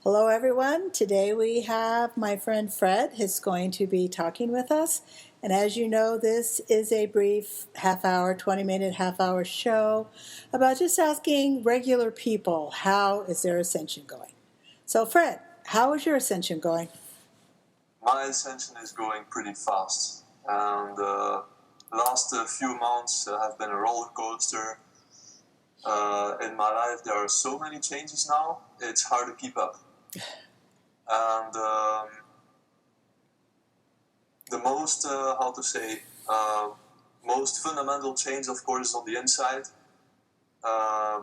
Hello, everyone. Today we have my friend Fred who's going to be talking with us. And as you know, this is a brief half-hour, 20-minute, half-hour show about just asking regular people, how is their ascension going? So, Fred, how is your ascension going? My ascension is going pretty fast. And the last few months have been a roller coaster. In my life, there are so many changes now, it's hard to keep up. And the most, most fundamental change, of course, is on the inside,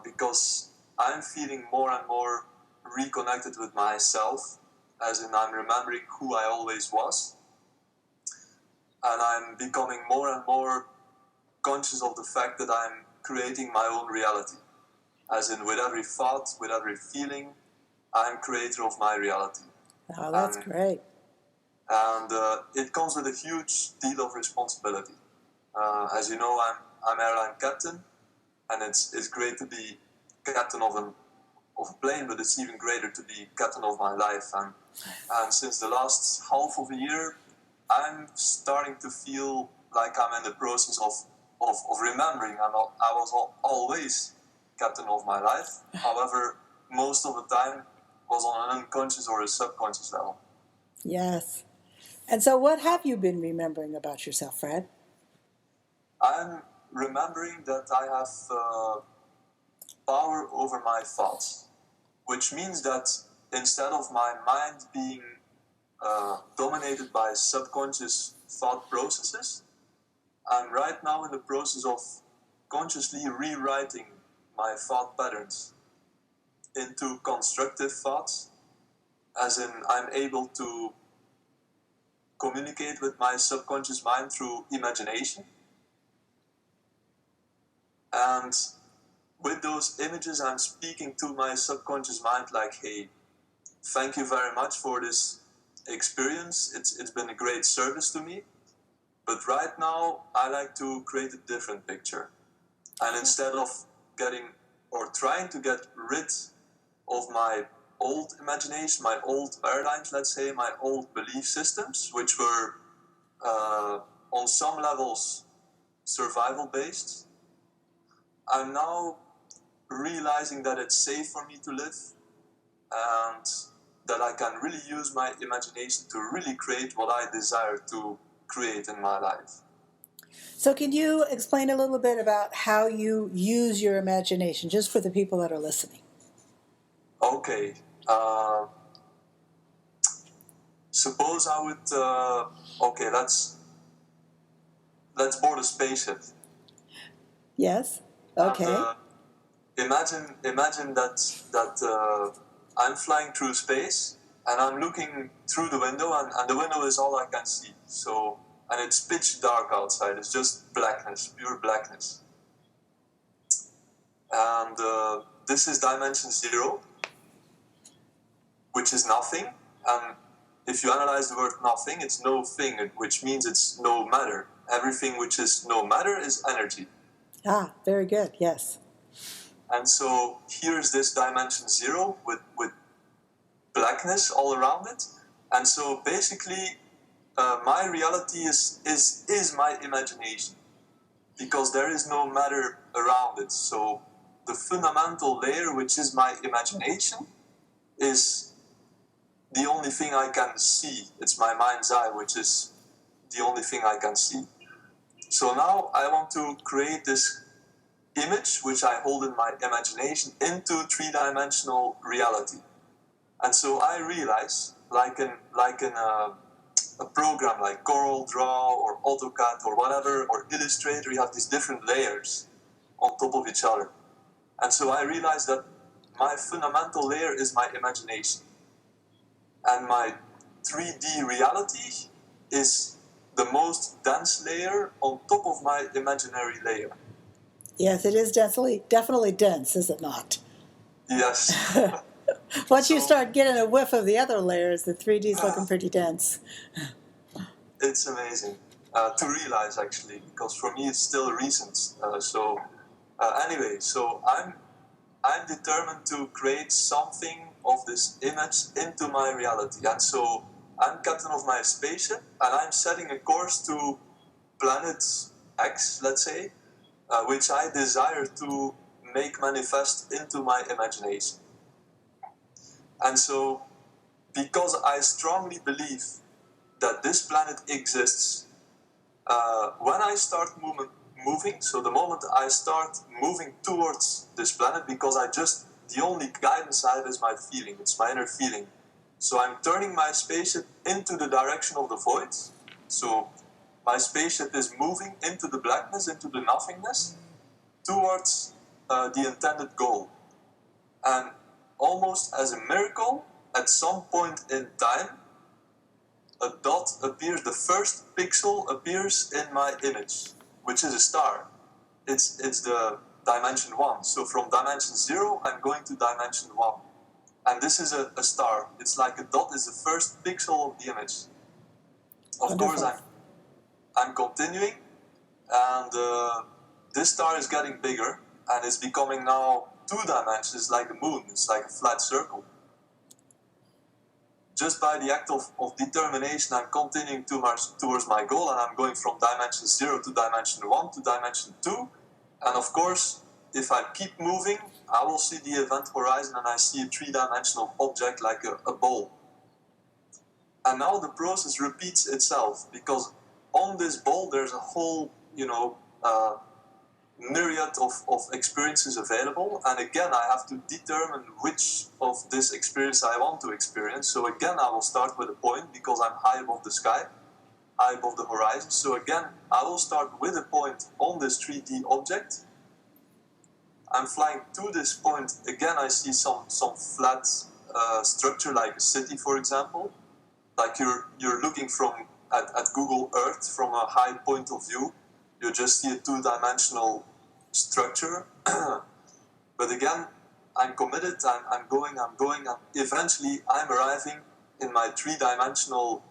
because I'm feeling more and more reconnected with myself, as in I'm remembering who I always was, and I'm becoming more and more conscious of the fact that I'm creating my own reality, as in with every thought, with every feeling, I'm creator of my reality. Oh, that's great. And it comes with a huge deal of responsibility. As you know, I'm airline captain, and it's great to be captain of a plane, but it's even greater to be captain of my life. And since the last half of a year, I'm starting to feel like I'm in the process of remembering. I was always captain of my life. However, most of the time was on an unconscious or a subconscious level. Yes. And so what have you been remembering about yourself, Fred? I'm remembering that I have power over my thoughts, which means that instead of my mind being dominated by subconscious thought processes, I'm right now in the process of consciously rewriting my thought patterns into constructive thoughts, as in I'm able to communicate with my subconscious mind through imagination. And with those images, I'm speaking to my subconscious mind like, hey, thank you very much for this experience. It's been a great service to me. But right now, I like to create a different picture. And instead of getting or trying to get rid of my old imagination, my old paradigms, let's say, my old belief systems, which were on some levels survival-based, I'm now realizing that it's safe for me to live and that I can really use my imagination to really create what I desire to create in my life. So can you explain a little bit about how you use your imagination, just for the people that are listening? Okay. Suppose I would... let's board a spaceship. Yes. Okay. And, imagine that I'm flying through space and I'm looking through the window, and the window is all I can see. So, and it's pitch dark outside. It's just blackness, pure blackness. And this is dimension 0, which is nothing. And if you analyze the word nothing, it's no thing, which means it's no matter. Everything which is no matter is energy. Ah, very good. Yes. And so here's this dimension 0 with blackness all around it. And so basically, my reality is my imagination, because there is no matter around it. So the fundamental layer, which is my imagination, is the only thing I can see. It's my mind's eye, which is the only thing I can see. So now I want to create this image, which I hold in my imagination, into three-dimensional reality. And so I realize, like in a program like Corel Draw or AutoCAD or whatever, or Illustrator, you have these different layers on top of each other. And so I realize that my fundamental layer is my imagination. And my 3D reality is the most dense layer on top of my imaginary layer. Yes, it is definitely dense, is it not? Yes. Once you start getting a whiff of the other layers, the 3D is looking pretty dense. It's amazing to realize, actually, because for me it's still recent. Anyway, so I'm determined to create something of this image into my reality. And so I'm captain of my spaceship, and I'm setting a course to planet X, let's say, which I desire to make manifest into my imagination. And so, because I strongly believe that this planet exists, when I start moving, so the moment I start moving towards this planet, because the only guidance I have is my feeling, it's my inner feeling. So I'm turning my spaceship into the direction of the void. So my spaceship is moving into the blackness, into the nothingness, towards the intended goal. And almost as a miracle, at some point in time, a dot appears, the first pixel appears in my image, which is a star. It's the dimension 1. So from dimension 0, I'm going to dimension 1. And this is a star. It's like a dot is the first pixel of the image. Of Wonderful. course, I'm continuing, and this star is getting bigger, and it's becoming now 2 dimensions, like the moon. It's like a flat circle. Just by the act of determination, I'm continuing towards my goal, and I'm going from dimension 0 to dimension 1 to dimension 2. And of course, if I keep moving, I will see the event horizon, and I see a 3-dimensional object like a ball. And now the process repeats itself, because on this ball there's a whole, myriad of experiences available, and again I have to determine which of this experience I want to experience. So again I will start with a point, because I'm high above the sky, high above the horizon. So again I will start with a point on this 3D object. I'm flying to this point, again I see some flat structure, like a city, for example. Like you're looking at Google Earth from a high point of view, you just see a 2-dimensional structure. But again, I'm committed, I'm going, and eventually I'm arriving in my 3-dimensional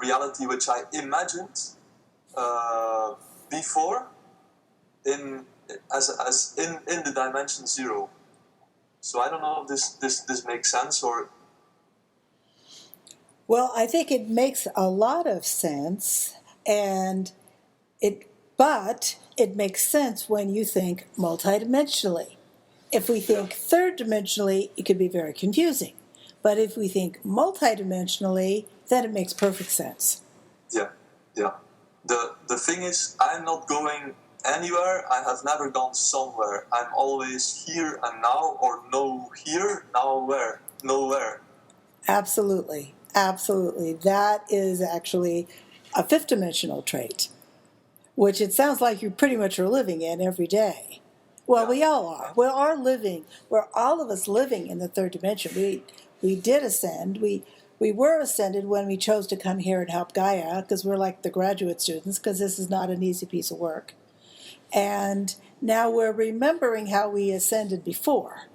reality, which I imagined before in the dimension 0. So I don't know if this makes sense, or... Well, I think it makes a lot of sense, but it makes sense when you think multidimensionally. If we think third dimensionally, it could be very confusing. But if we think multidimensionally, then it makes perfect sense. Yeah. The thing is, I'm not going anywhere. I have never gone somewhere. I'm always here and now, or no here, now where, nowhere. Absolutely. That is actually a 5th-dimensional trait, which it sounds like you pretty much are living in every day. Well, we all are. We're all of us living in the 3rd dimension. We did ascend. We were ascended when we chose to come here and help Gaia, because we're like the graduate students, because this is not an easy piece of work. And now we're remembering how we ascended before.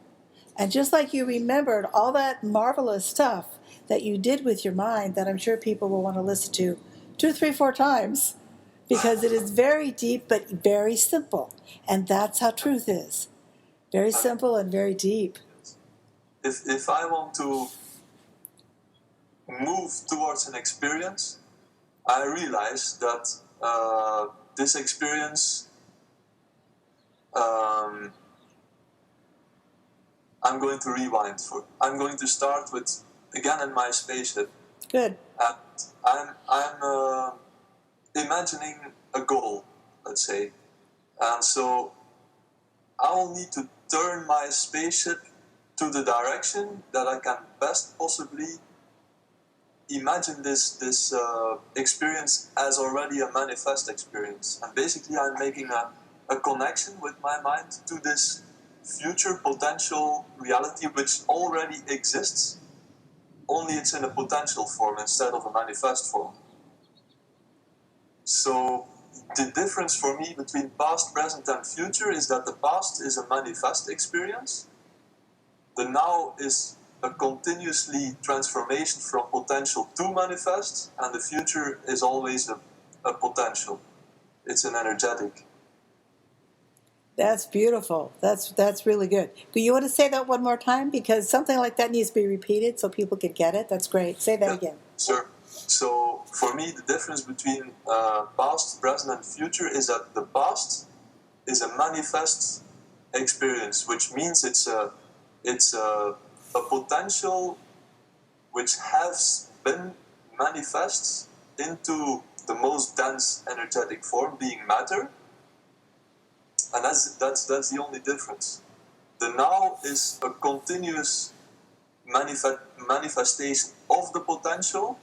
And just like you remembered all that marvelous stuff that you did with your mind, that I'm sure people will want to listen to 2, 3, 4 times, because it is very deep but very simple. And that's how truth is. Very simple and very deep. If I want to move towards an experience, I realize that this experience, I'm going to rewind. I'm going to start with, again, in my spaceship. Good. And I'm imagining a goal, let's say. And so I will need to turn my spaceship to the direction that I can best possibly imagine this experience as already a manifest experience. And basically I'm making a connection with my mind to this future potential reality which already exists, only it's in a potential form instead of a manifest form. So the difference for me between past, present and future is that the past is a manifest experience, the now is a continuously transformation from potential to manifest, and the future is always a potential. It's an energetic. That's beautiful. That's really good. Do you want to say that one more time? Because something like that needs to be repeated so people can get it. That's great. Say that again. Sure. So for me, the difference between past, present, and future is that the past is a manifest experience, which means it's a potential which has been manifest into the most dense energetic form, being matter, and that's the only difference. The now is a continuous manifestation of the potential,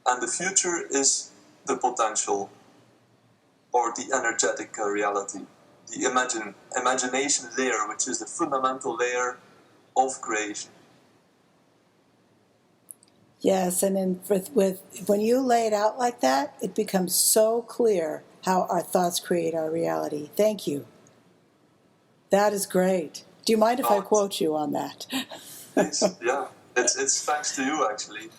and the future is the potential or the energetic reality, the imagination layer, which is the fundamental layer of creation. Yes, and then with when you lay it out like that, it becomes so clear how our thoughts create our reality. Thank you. That is great. Do you mind if I quote you on that? Yeah, it's thanks to you, actually.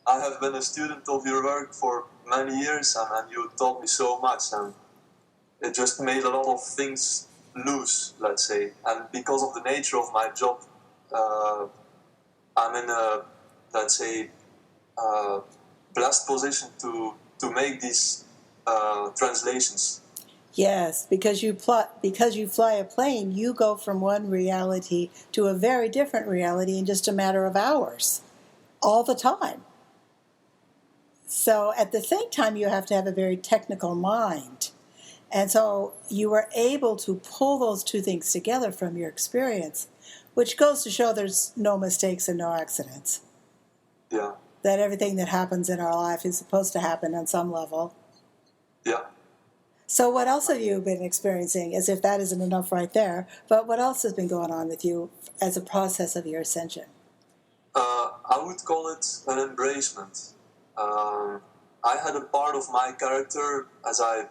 I have been a student of your work for many years, and you taught me so much, and it just made a lot of things loose, let's say. And because of the nature of my job, I'm in a, let's say, blessed position to make these translations. Yes, because you fly a plane, you go from one reality to a very different reality in just a matter of hours, all the time. So at the same time, you have to have a very technical mind. And so you were able to pull those two things together from your experience, which goes to show there's no mistakes and no accidents. Yeah. That everything that happens in our life is supposed to happen on some level. Yeah. So what else have you been experiencing, as if that isn't enough right there, but what else has been going on with you as a process of your ascension? I would call it an embracement. I had a part of my character, as I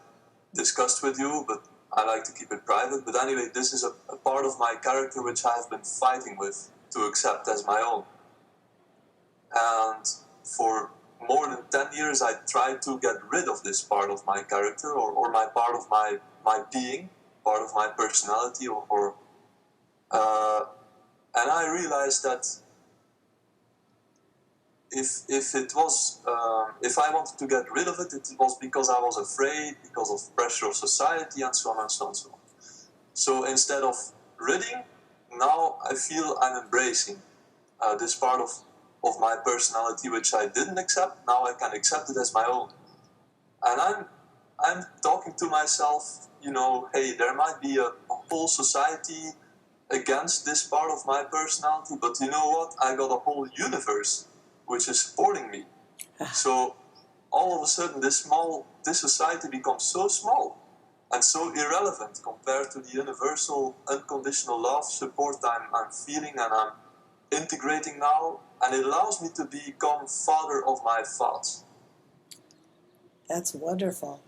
discussed with you, but I like to keep it private. But anyway, this is a part of my character which I have been fighting with to accept as my own. And for more than 10 years, I tried to get rid of this part of my character, or my part of my being, part of my personality, and I realized that if I wanted to get rid of it, it was because I was afraid, because of pressure of society, and so on and so on and so on. So instead of ridding, now I feel I'm embracing this part of my personality which I didn't accept. Now I can accept it as my own, and I'm talking to myself, hey, there might be a whole society against this part of my personality, but you know what? I got a whole universe which is supporting me. So all of a sudden, this society becomes so small and so irrelevant compared to the universal unconditional love support I'm feeling and I'm integrating now, and it allows me to become father of my thoughts. That's wonderful.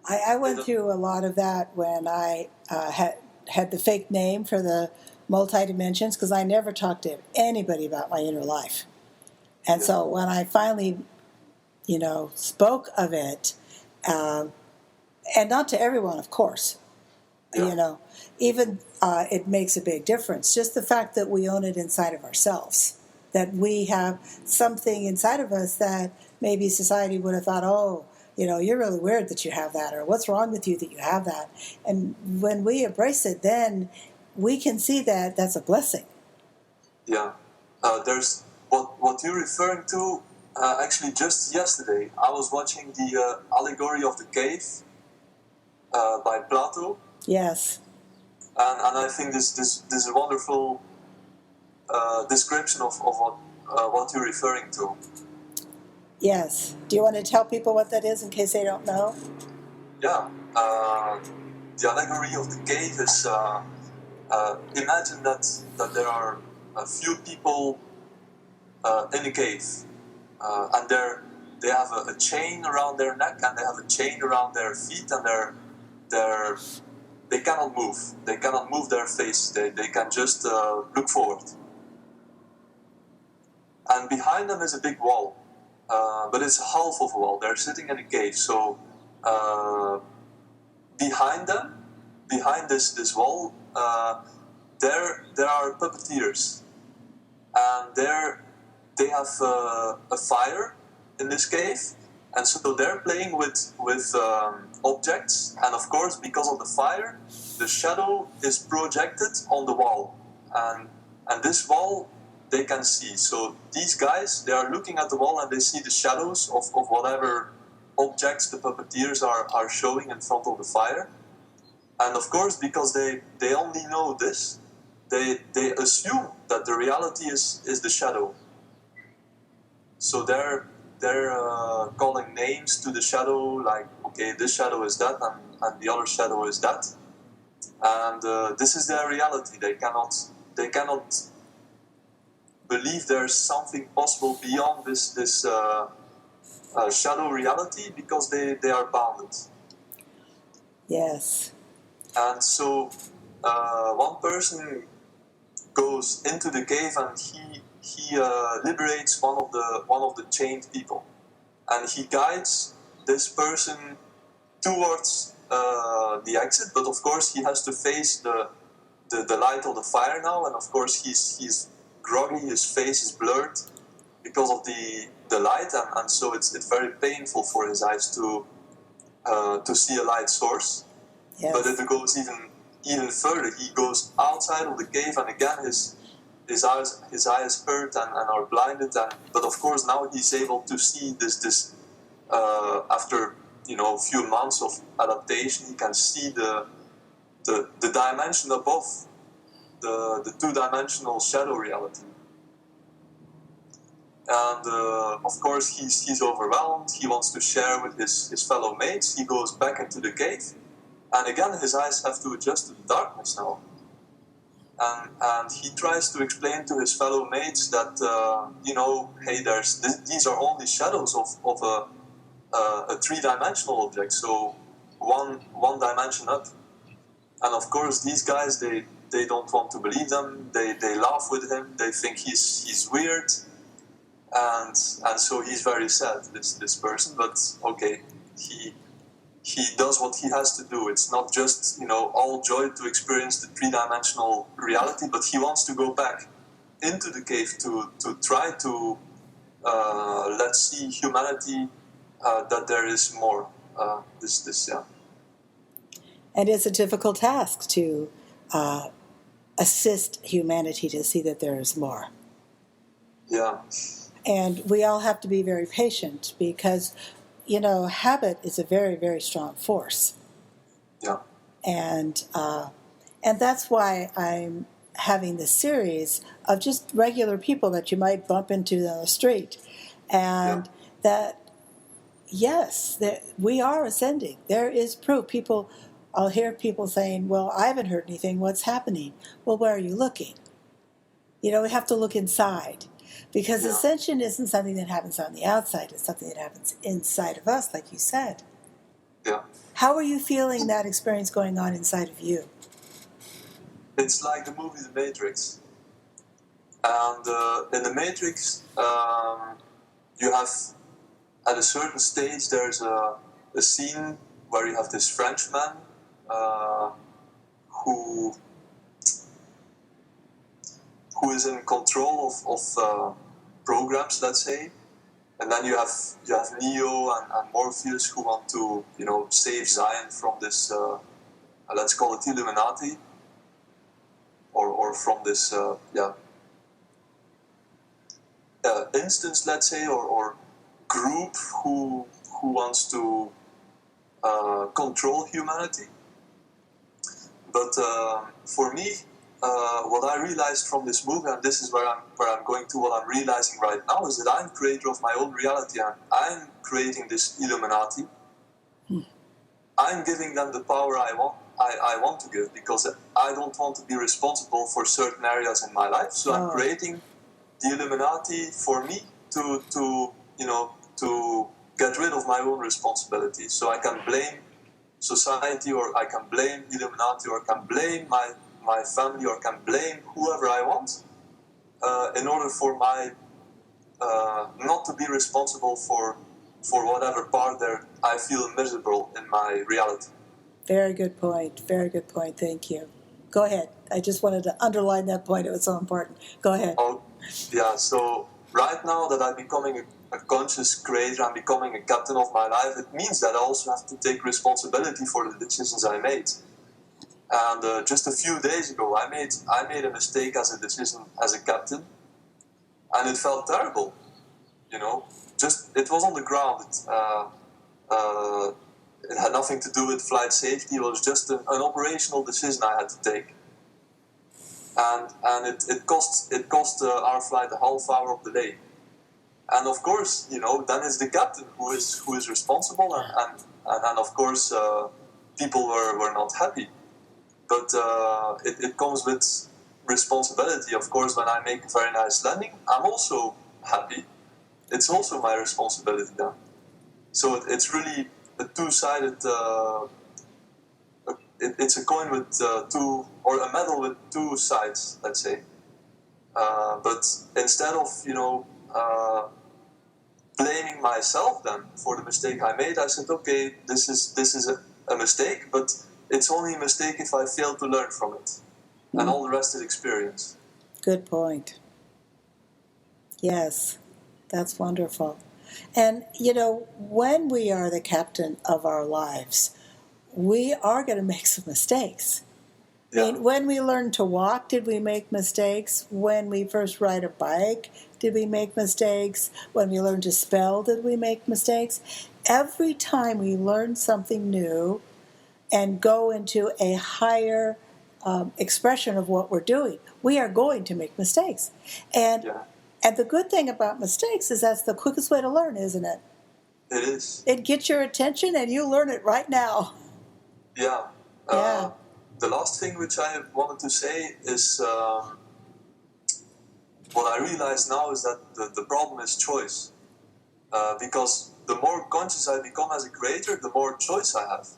I went through a lot of that when I had the fake name for the multi-dimensions, because I never talked to anybody about my inner life. And so when I finally, spoke of it, and not to everyone, of course, even it makes a big difference. Just the fact that we own it inside of ourselves, that we have something inside of us that maybe society would have thought, oh, you're really weird that you have that, or what's wrong with you that you have that. And when we embrace it, then we can see that that's a blessing. Yeah. There's what you're referring to. Actually, just yesterday, I was watching the allegory of the cave by Plato. Yes. And I think this is a wonderful description of what you're referring to. Yes. Do you want to tell people what that is in case they don't know? Yeah. The allegory of the cave is imagine that there are a few people in a cave, and they have a chain around their neck, and they have a chain around their feet, and they cannot move. They cannot move their face. They can just look forward. And behind them is a big wall, but it's half of a wall. They're sitting in a cave, so behind them, behind this wall, there are puppeteers, and they have a fire in this cave, and so they're playing with objects, and of course, because of the fire, the shadow is projected on the wall, and this wall they can see. So these guys, they are looking at the wall and they see the shadows of whatever objects the puppeteers are showing in front of the fire. And of course, because they only know this, they assume that the reality is the shadow. So they're calling names to the shadow, like, okay, this shadow is that, and the other shadow is that. And this is their reality. They cannot believe there's something possible beyond this shadow reality, because they are bounded. Yes. And so one person goes into the cave and he liberates one of the chained people, and he guides this person towards the exit. But of course, he has to face the light of the fire now, and of course he's groggy. His face is blurred because of the light, and so it's very painful for his eyes to see a light source. Yes. But if it goes even further, he goes outside of the cave, and again his eyes hurt and are blinded. But of course now he's able to see this after a few months of adaptation. He can see the dimension above the two-dimensional shadow reality. And of course he's overwhelmed. He wants to share with his fellow mates. He goes back into the cave, and again his eyes have to adjust to the darkness now. And he tries to explain to his fellow mates that hey, these are only shadows of a three-dimensional object, so one dimension up. And of course these guys, they don't want to believe them. They laugh with him. They think he's weird, and so he's very sad, this person. But okay, he does what he has to do. It's not just all joy to experience the three-dimensional reality, but he wants to go back into the cave to try to let's see humanity, that there is more. Yeah. And it's a difficult task to assist humanity to see that there is more. Yeah. And we all have to be very patient, because habit is a very, very strong force. Yeah. And that's why I'm having this series of just regular people that you might bump into on the street. And that, yes, that we are ascending. There is proof. I'll hear people saying, well, I haven't heard anything. What's happening? Well, where are you looking? We have to look inside. Because ascension isn't something that happens on the outside. It's something that happens inside of us, like you said. Yeah. How are you feeling that experience going on inside of you? It's like the movie The Matrix. And in The Matrix, you have, at a certain stage, there's a scene where you have this Frenchman who is in control of programs, let's say, and then you have Neo and Morpheus who want to save Zion from this let's call it Illuminati, or from this instance, let's say, or group who wants to control humanity. But for me, what I realized from this movie, and this is where I'm going to, what I'm realizing right now, is that I'm creator of my own reality, and I'm creating this Illuminati. I'm giving them the power I want to give, because I don't want to be responsible for certain areas in my life. So I'm creating the Illuminati for me to get rid of my own responsibility. So I can blame society, or I can blame Illuminati, or I can blame my family, or can blame whoever I want, in order for my not to be responsible for whatever part there I feel miserable in my reality. Very good point. Very good point. Thank you. Go ahead. I just wanted to underline that point. It was so important. Go ahead. Oh, yeah. So right now that I'm becoming a conscious creator, I'm becoming a captain of my life, it means that I also have to take responsibility for the decisions I made. And just a few days ago, I made a mistake as a decision as a captain, and it felt terrible. You know, just it was on the ground. It had nothing to do with flight safety. It was just an operational decision I had to take, and it cost our flight a half hour of delay. And of course, you know, then it's the captain who is responsible, and of course, people were not happy. But it comes with responsibility. Of course, when I make a very nice landing, I'm also happy. It's also my responsibility then. So it's really a two-sided. It's a coin with two, or a medal with two sides, let's say. But instead of blaming myself then for the mistake I made, I said, okay, this is a mistake, but it's only a mistake if I fail to learn from it, and all the rest is experience. Good point. Yes, that's wonderful. And, you know, when we are the captain of our lives, we are going to make some mistakes. Yeah. I mean, when we learned to walk, did we make mistakes? When we first ride a bike, did we make mistakes? When we learned to spell, did we make mistakes? Every time we learn something new and go into a higher expression of what we're doing, we are going to make mistakes. And the good thing about mistakes is that's the quickest way to learn, isn't it? It is. It gets your attention and you learn it right now. Yeah. Yeah. The last thing which I wanted to say is what I realize now is that the problem is choice. Because the more conscious I become as a creator, the more choice I have.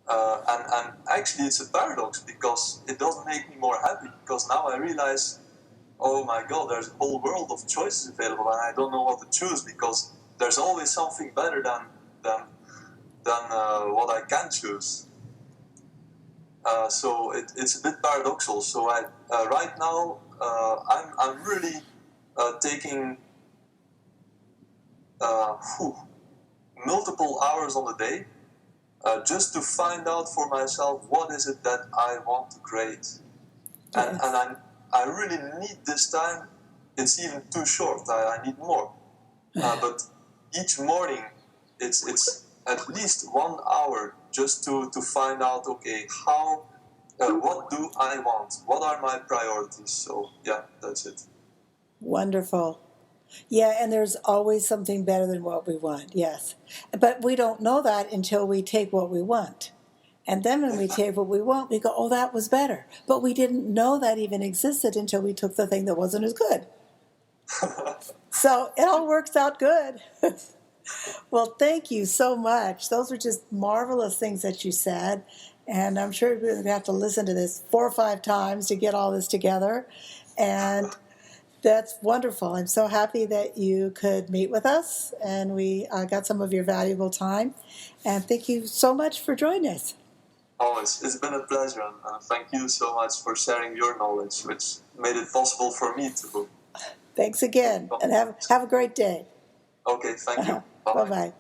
And actually it's a paradox, because it doesn't make me more happy, because now I realize, oh my God, there's a whole world of choices available and I don't know what to choose, because there's always something better than what I can choose. So it's a bit paradoxical. So right now I'm really taking multiple hours on the day just to find out for myself what is it that I want to create. And I really need this time. It's even too short. I need more. But each morning it's at least 1 hour just to find out, okay, what do I want? What are my priorities? So yeah, that's it. Wonderful. Yeah, and there's always something better than what we want, yes. But we don't know that until we take what we want. And then when we take what we want, we go, oh, that was better. But we didn't know that even existed until we took the thing that wasn't as good. So it all works out good. Well, thank you so much. Those were just marvelous things that you said. And I'm sure we're going to have to listen to this 4 or 5 times to get all this together. And that's wonderful. I'm so happy that you could meet with us and we got some of your valuable time. And thank you so much for joining us. Oh, it's been a pleasure. And thank you so much for sharing your knowledge, which made it possible for me to. Thanks again. And have a great day. Okay, thank you. Bye-bye.